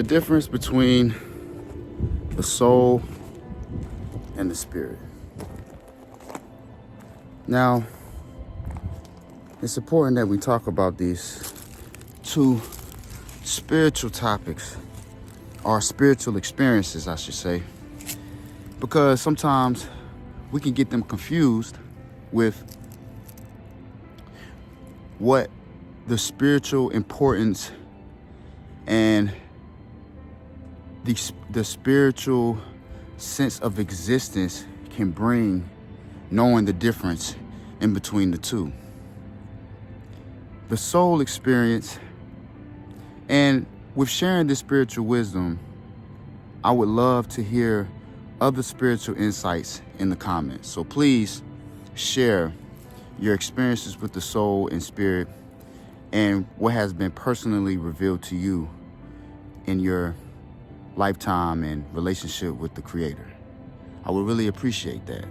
difference between the soul and the spirit. Now, it's important that we talk about these two spiritual topics, or spiritual experiences, I should say, because sometimes we can get them confused with what the spiritual importance and the spiritual sense of existence can bring, knowing the difference in between the two. The soul experience, and with sharing this spiritual wisdom, I would love to hear other spiritual insights in the comments. So please share your experiences with the soul and spirit and what has been personally revealed to you in your lifetime and relationship with the Creator. I would really appreciate that.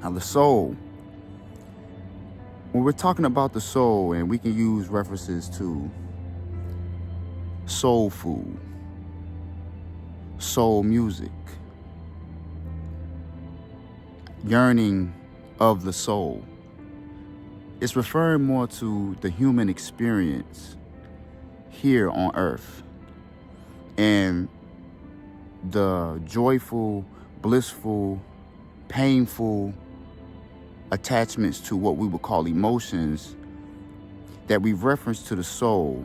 Now, the soul. When we're talking about the soul, and we can use references to soul food, soul music, yearning of the soul, it's referring more to the human experience here on earth and the joyful, blissful, painful attachments to what we would call emotions that we reference to the soul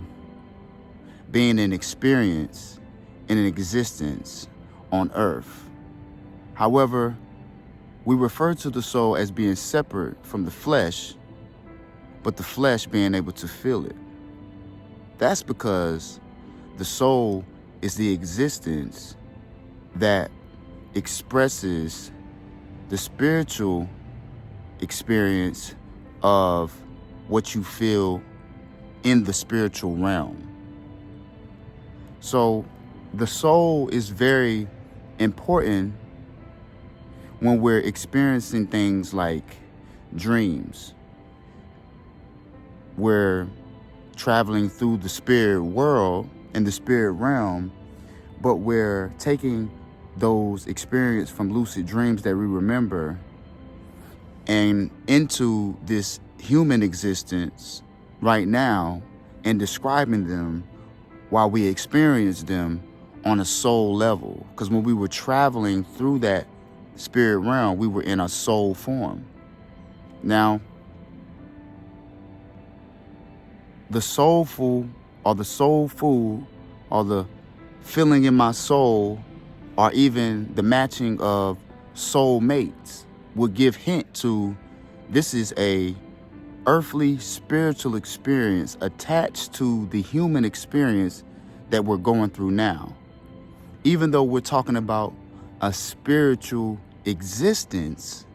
being an experience and an existence on earth. However, we refer to the soul as being separate from the flesh, but the flesh being able to feel it. That's because the soul is the existence that expresses the spiritual experience of what you feel in the spiritual realm. So the soul is very important when we're experiencing things like dreams. We're traveling through the spirit world and the spirit realm, but we're taking those experiences from lucid dreams that we remember and into this human existence right now and describing them while we experience them on a soul level. Because when we were traveling through that spirit realm, we were in a soul form. Now, the soulful or the soul food or the feeling in my soul or even the matching of soul mates would give hint to this is a earthly spiritual experience attached to the human experience that we're going through now. Even though we're talking about a spiritual existence,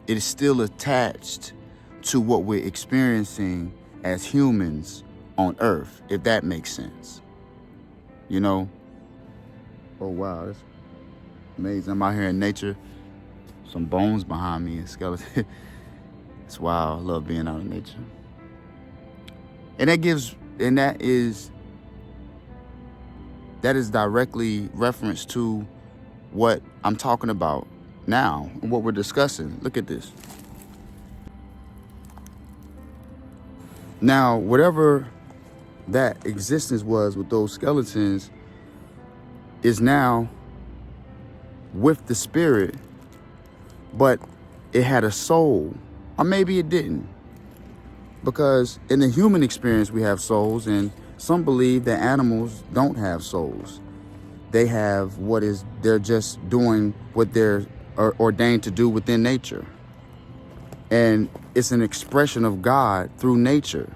it is still attached to what we're experiencing as humans on earth, if that makes sense. You know? Oh wow, that's amazing. I'm out here in nature. Some bones behind me, a skeleton. It's wild. I love being out in nature. And that is directly reference to what I'm talking about now and what we're discussing. Look at this. Now, whatever that existence was with those skeletons is now with the spirit, but it had a soul. Or maybe it didn't. Because in the human experience, we have souls, and some believe that animals don't have souls. They have they're just doing what they're ordained to do within nature. And it's an expression of God through nature.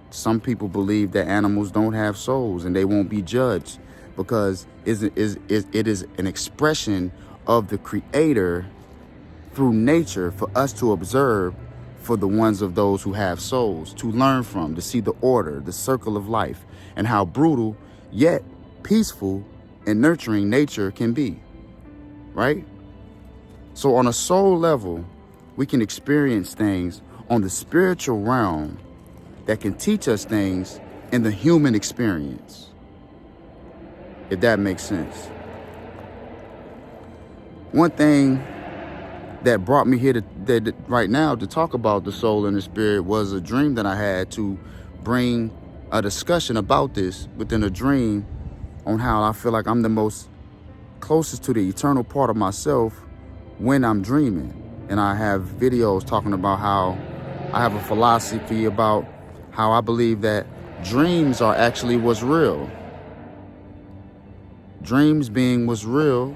Some people believe that animals don't have souls and they won't be judged because it is an expression of the Creator through nature for us to observe, for the ones of those who have souls, to learn from, to see the order, the circle of life, and how brutal yet peaceful and nurturing nature can be, right? So on a soul level, we can experience things on the spiritual realm that can teach us things in the human experience. if that makes sense. One thing that brought me here right now to talk about the soul and the spirit was a dream that I had to bring a discussion about this within a dream on how I feel like I'm the most closest to the eternal part of myself when I'm dreaming. And I have videos talking about how I have a philosophy about how I believe that dreams are actually what's real. Dreams being what's real,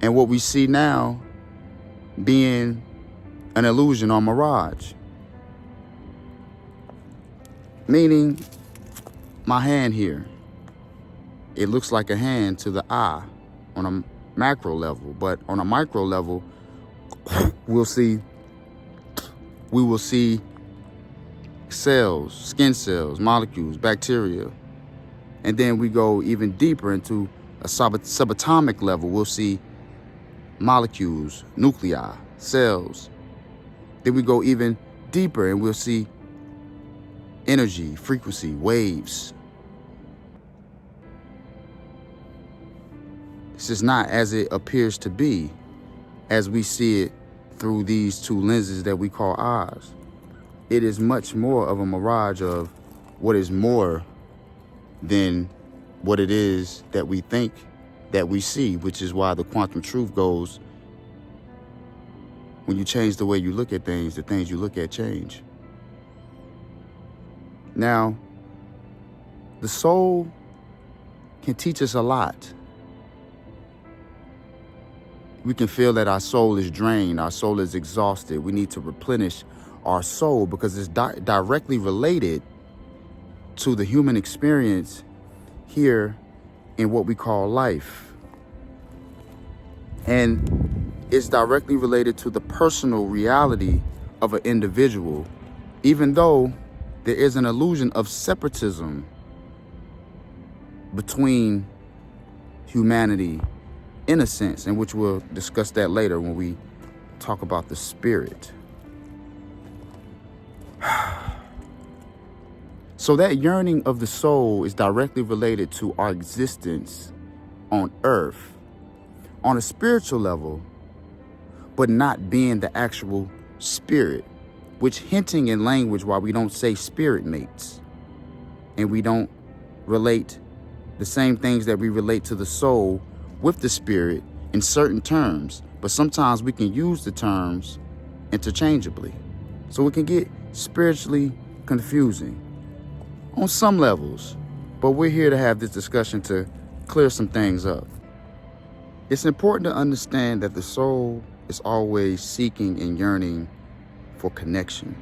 and what we see now being an illusion or mirage. Meaning, my hand here, it looks like a hand to the eye on a macro level, but on a micro level, we will see cells, skin cells, molecules, bacteria. And then we go even deeper into a subatomic level. We'll see molecules, nuclei, cells. Then we go even deeper and we'll see energy, frequency, waves. This is not as it appears to be as we see it through these two lenses that we call eyes. It is much more of a mirage of what is more than what it is that we think that we see, which is why the quantum truth goes, when you change the way you look at things, the things you look at change. Now, the soul can teach us a lot. We can feel that our soul is drained, our soul is exhausted. We need to replenish our soul because it's directly related to the human experience here in what we call life. And it's directly related to the personal reality of an individual, even though there is an illusion of separatism between humanity in a sense, in which we'll discuss that later when we talk about the spirit. So that yearning of the soul is directly related to our existence on earth on a spiritual level, but not being the actual spirit, which hinting in language why we don't say spirit mates and we don't relate the same things that we relate to the soul with the spirit in certain terms, but sometimes we can use the terms interchangeably. So it can get spiritually confusing on some levels, but we're here to have this discussion to clear some things up. It's important to understand that the soul is always seeking and yearning for connection,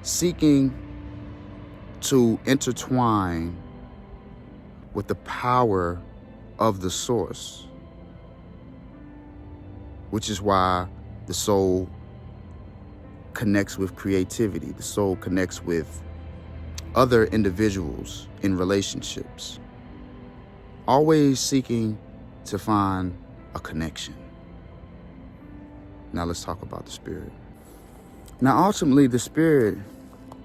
seeking to intertwine with the power of the source, which is why the soul connects with creativity. The soul connects with other individuals in relationships, always seeking to find a connection. Now let's talk about the spirit. Now ultimately the spirit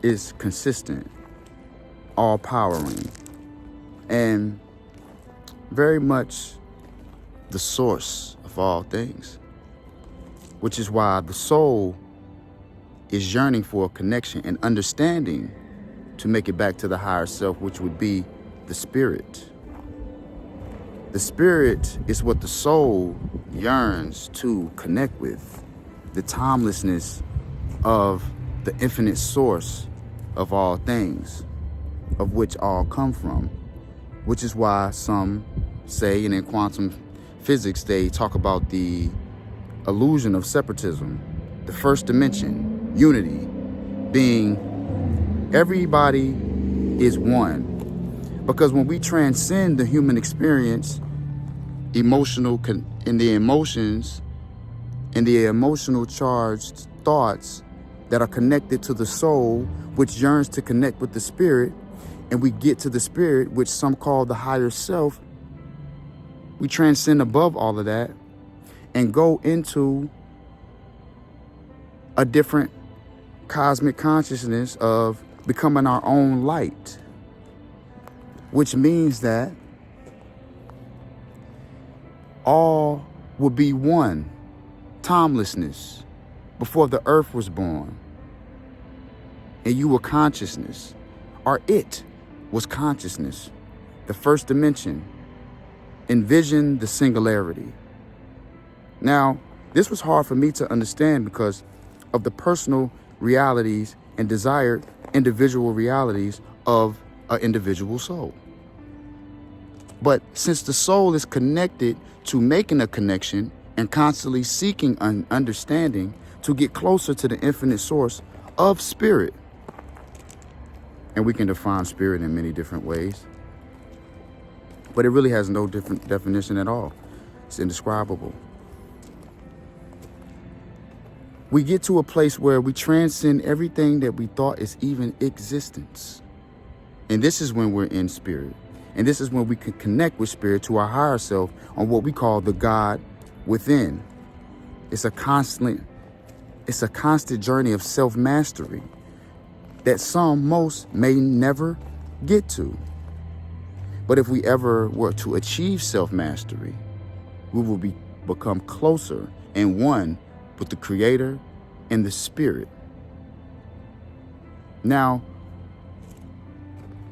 is consistent, all-powering, and very much the source of all things, which is why the soul is yearning for a connection and understanding to make it back to the higher self, which would be the spirit. The spirit is what the soul yearns to connect with, the timelessness of the infinite source of all things, of which all come from, which is why some say, and in quantum physics, they talk about the illusion of separatism, the first dimension, unity, being everybody is one. Because when we transcend the human experience, in the emotional charged thoughts that are connected to the soul, which yearns to connect with the spirit, and we get to the spirit, which some call the higher self, we transcend above all of that and go into a different cosmic consciousness of becoming our own light. which means that all would be one, timelessness, before the earth was born. And you were consciousness, or it was consciousness, the first dimension. Envision the singularity. Now, this was hard for me to understand because of the personal realities and desired individual realities of an individual soul. But since the soul is connected to making a connection and constantly seeking an understanding to get closer to the infinite source of spirit, and we can define spirit in many different ways, but it really has no different definition at all. It's indescribable. We get to a place where we transcend everything that we thought is even existence. And this is when we're in spirit. And this is when we can connect with spirit to our higher self on what we call the God within. It's a constant journey of self-mastery that most may never get to. But if we ever were to achieve self-mastery, we will become closer and one with the Creator and the Spirit. Now,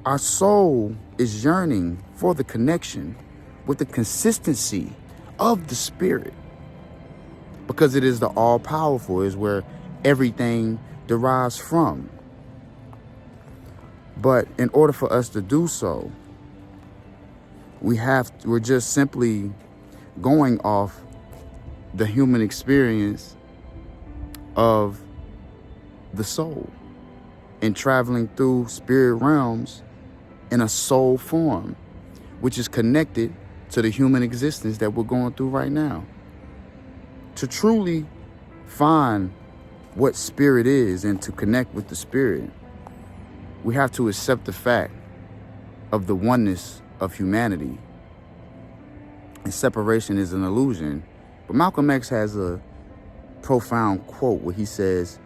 our soul is yearning for the connection with the consistency of the Spirit, because it is the all-powerful, is where everything derives from. But in order for us to do so, we're just simply going off the human experience of the soul and traveling through spirit realms in a soul form, which is connected to the human existence that we're going through right now. To truly find what spirit is and to connect with the spirit, we have to accept the fact of the oneness of humanity. And separation is an illusion. But Malcolm X has a profound quote where he says,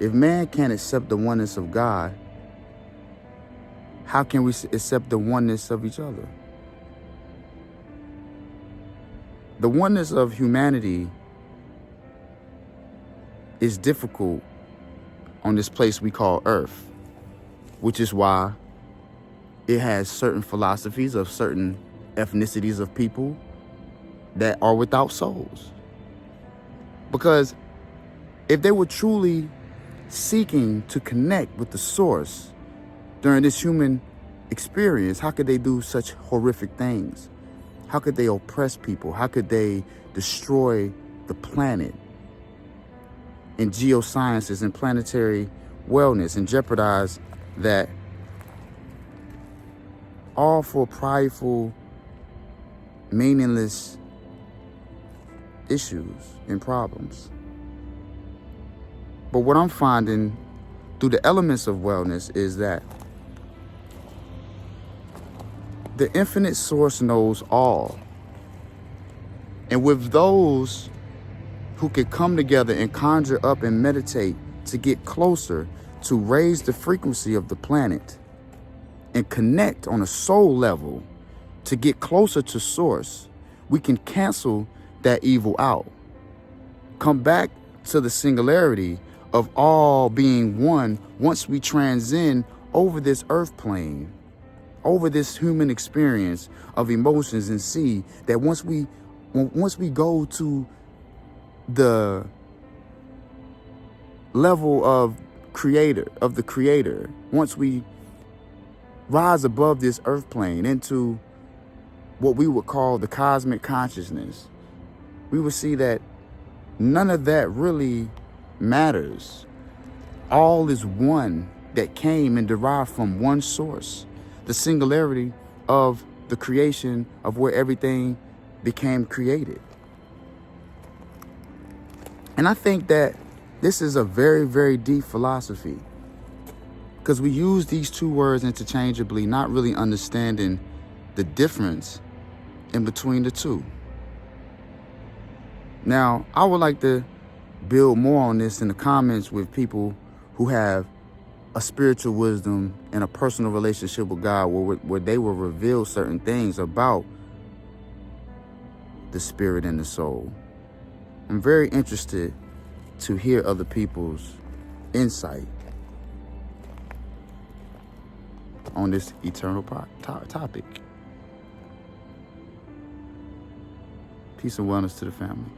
if man can't accept the oneness of God, how can we accept the oneness of each other? The oneness of humanity is difficult on this place we call Earth, which is why it has certain philosophies of certain ethnicities of people that are without souls. Because if they were truly seeking to connect with the source during this human experience, how could they do such horrific things? How could they oppress people? How could they destroy the planet in geosciences and planetary wellness and jeopardize that all for prideful, meaningless issues and problems? But what I'm finding through the elements of wellness is that the infinite source knows all. And with those who can come together and conjure up and meditate to get closer, to raise the frequency of the planet and connect on a soul level to get closer to source, we can cancel that evil out. Come back to the singularity of all being one once we transcend over this earth plane, over this human experience of emotions, and see that once we go to the level of the creator, once we rise above this earth plane into what we would call the cosmic consciousness, we will see that none of that really matters. All is one that came and derived from one source, the singularity of the creation of where everything became created. And I think that this is a very, very deep philosophy, because we use these two words interchangeably, not really understanding the difference in between the two. Now, I would like to build more on this in the comments with people who have a spiritual wisdom and a personal relationship with God where they will reveal certain things about the spirit and the soul. I'm very interested to hear other people's insight on this eternal topic. Peace and wellness to the family.